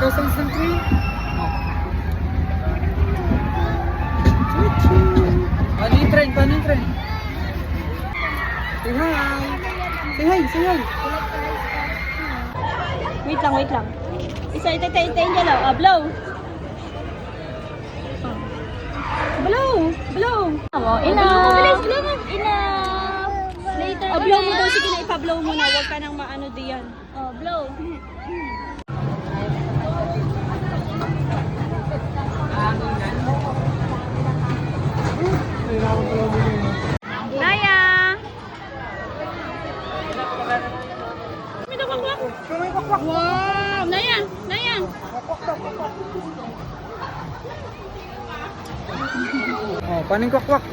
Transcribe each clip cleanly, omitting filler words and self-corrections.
Cousins ng 3. Paano yung trend? Paano yung trend? Say hi! Say hi! Say hi! Wait lang, wait lang. Isa, itayin niya lang. Blow. Blow. Blow. Enough. Bilis, blow mo. Enough. Later. Blow mo daw. Sige na, ipa-blow mo na. Huwag ka nang maano diyan. Blow. Naya! Wow! Naya! Naya! Oh, paano yung kwak-kwak?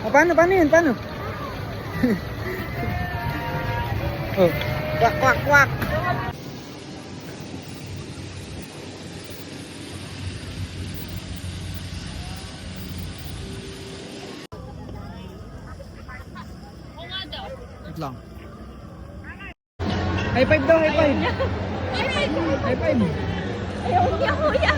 Oh, paano yun? Paano? Oh, kwak, kwak, kwak! Wait lang. High five daw, high five! High five! Ayaw niya, kuya!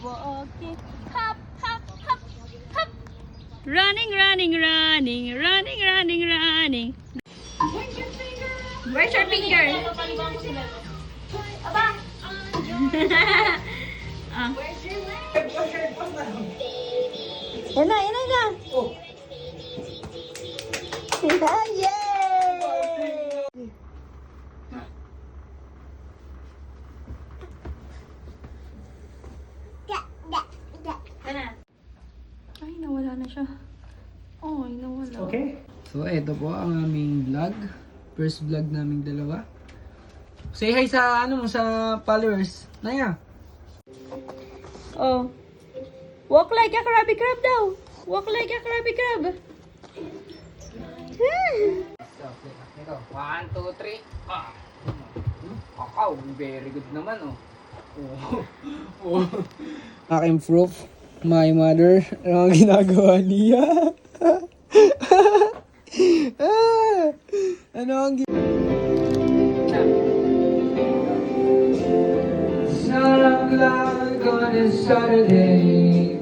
Walking, hop, hop, hop, hop. Running, running, running, running, running, running. Where's your finger? Aba. Yan na, yan na, yan na. Yay! Ay, nawala na siya. Ay, nawala. Okay. So, ito po ang aming vlog. First vlog naming dalawa. Say hi sa, sa followers. Naya. Oh. Walk like a Krabby Crab daw. Walk like a Krabby Crab. Ito, 1, 2, 3. Ah. Kakaw, very good naman, oh. Oh. Aking proof. My mother, ano ang ginagawa niya? Ano ang Sun like on a Saturday.